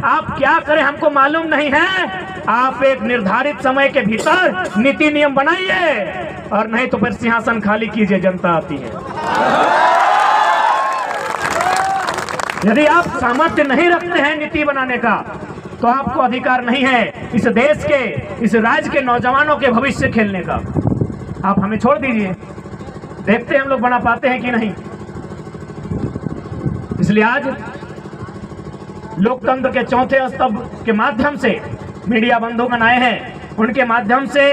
आप क्या करें हमको मालूम नहीं है। आप एक निर्धारित समय के भीतर नीति नियम बनाइए और नहीं तो फिर सिंहासन खाली कीजिए, जनता आती है। यदि आप सामर्थ्य नहीं रखते हैं नीति बनाने का तो आपको अधिकार नहीं है इस देश के, इस राज्य के नौजवानों के भविष्य खेलने का। आप हमें छोड़ दीजिए, देखते हैं हम लोग बना पाते हैं कि नहीं। इसलिए आज लोकतंत्र के चौथे स्तंभ के माध्यम से मीडिया बंधुगण आए हैं, उनके माध्यम से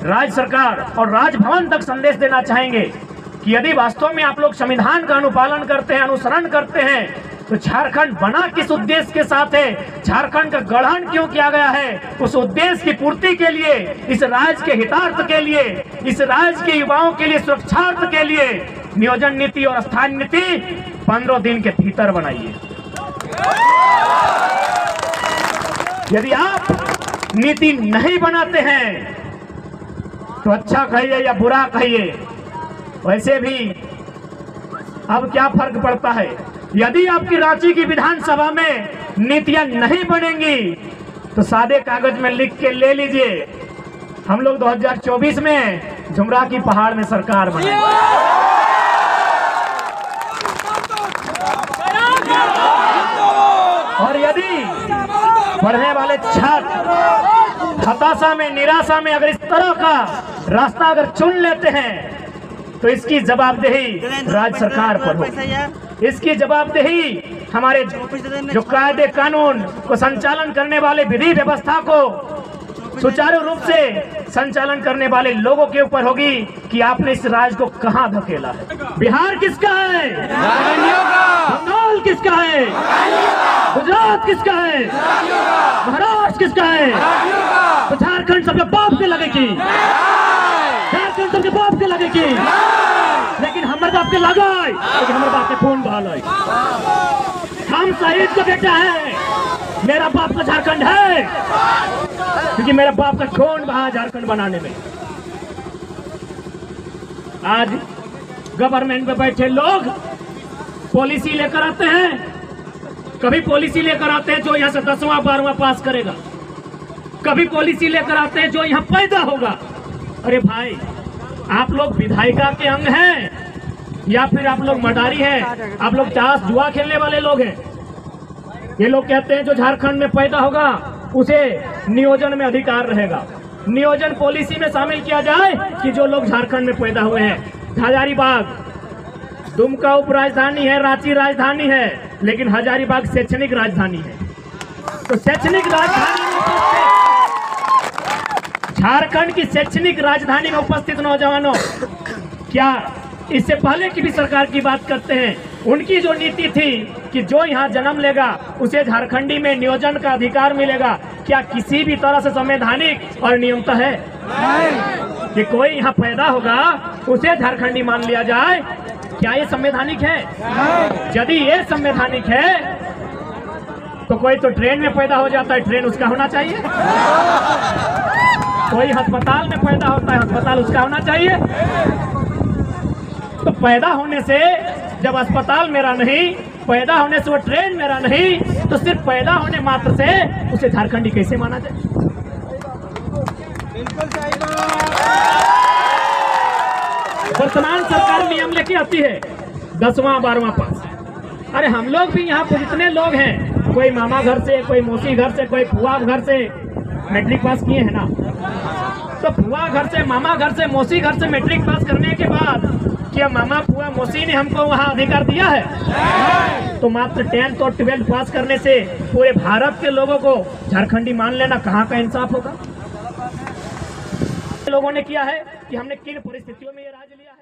राज्य सरकार और राजभवन तक संदेश देना चाहेंगे कि यदि वास्तव में आप लोग संविधान का अनुपालन करते हैं, अनुसरण करते हैं, तो झारखंड बना किस उद्देश्य के साथ है, झारखंड का गठन क्यों किया गया है, उस उद्देश्य की पूर्ति के लिए, इस राज्य के हितार्थ के लिए, इस राज्य के युवाओं के लिए, सुरक्षार्थ के लिए नियोजन नीति और स्थान नीति 15 दिन के भीतर बनाइए। यदि आप नीति नहीं बनाते हैं तो अच्छा कहिए या बुरा कहिए, वैसे भी अब क्या फर्क पड़ता है। यदि आपकी रांची की विधानसभा में नीतियां नहीं बनेंगी तो सादे कागज में लिख के ले लीजिए, हम लोग 2024 में झुमरा की पहाड़ में सरकार बनाएंगे। और यदि पढ़ने वाले छात्र हताशा में, निराशा में अगर इस तरह का रास्ता अगर चुन लेते हैं तो इसकी जवाबदेही राज्य सरकार पर हो। इसकी जवाबदेही हमारे जो कायदे कानून को संचालन करने वाले विधि व्यवस्था को सुचारू रूप से संचालन करने वाले लोगों के ऊपर होगी कि आपने इस राज्य को कहां धकेला है। बिहार किसका है? बंगाल किसका है? गुजरात किसका है? महाराष्ट्र किसका है? तो झारखंड सबके बाप के लगेगी, झारखंड सबके बाप के लगेगी, लेकिन हमारे बाप के लगाए, लेकिन हमारे बाप के खून बहा लाई। हम शहीद का बेटा है, मेरा बाप का झारखंड है, क्योंकि मेरे बाप का खून बहा झारखंड बनाने में। आज गवर्नमेंट में बैठे लोग पॉलिसी लेकर आते हैं, कभी पॉलिसी लेकर आते हैं जो यहाँ से 10वां 12वां पास करेगा, कभी पॉलिसी लेकर आते हैं जो यहाँ पैदा होगा। अरे भाई, आप लोग विधायिका के अंग हैं या फिर आप लोग मडारी हैं? आप लोग ताश जुआ खेलने वाले लोग हैं। ये लोग कहते हैं जो झारखंड में पैदा होगा उसे नियोजन में अधिकार रहेगा। नियोजन पॉलिसी में शामिल किया जाए कि जो लोग झारखंड में पैदा हुए हैं। हजारीबाग दुमका उप राजधानी है, रांची राजधानी है, लेकिन हजारीबाग शैक्षणिक राजधानी है। तो शैक्षणिक राजधानी में झारखंड की शैक्षणिक राजधानी में उपस्थित नौजवानों, क्या इससे पहले की भी सरकार की बात करते हैं, उनकी जो नीति थी कि जो यहाँ जन्म लेगा उसे झारखंडी में नियोजन का अधिकार मिलेगा, क्या किसी भी तरह से संवैधानिक और नियमता है कि कोई यहाँ पैदा होगा उसे झारखंडी मान लिया जाए? क्या ये संवैधानिक है? यदि ये संवैधानिक है तो कोई तो ट्रेन में पैदा हो जाता है, ट्रेन उसका होना चाहिए। कोई अस्पताल में पैदा होता है, अस्पताल उसका होना चाहिए। तो पैदा होने से जब अस्पताल मेरा नहीं, पैदा होने से वो ट्रेन मेरा नहीं, तो सिर्फ पैदा होने मात्र से उसे झारखंडी कैसे माना जाए? बिल्कुल सही। वर्तमान सरकार नियम लेके आती है 10वां 12वां पास। अरे हम लोग भी यहाँ पर जितने लोग हैं, कोई मामा घर से, कोई मौसी घर से, कोई फुआ घर से मैट्रिक पास किए हैं ना। तो फुआ घर से, मामा घर से, मौसी घर से मैट्रिक पास करने के बाद क्या मामा फुआ मौसी ने हमको वहाँ अधिकार दिया है? तो मात्र 10th और 12th पास करने से पूरे भारत के लोगों को झारखंडी मान लेना कहाँ का इंसाफ होगा? लोगों ने किया है कि हमने किन परिस्थितियों में ये राज्य लिया है।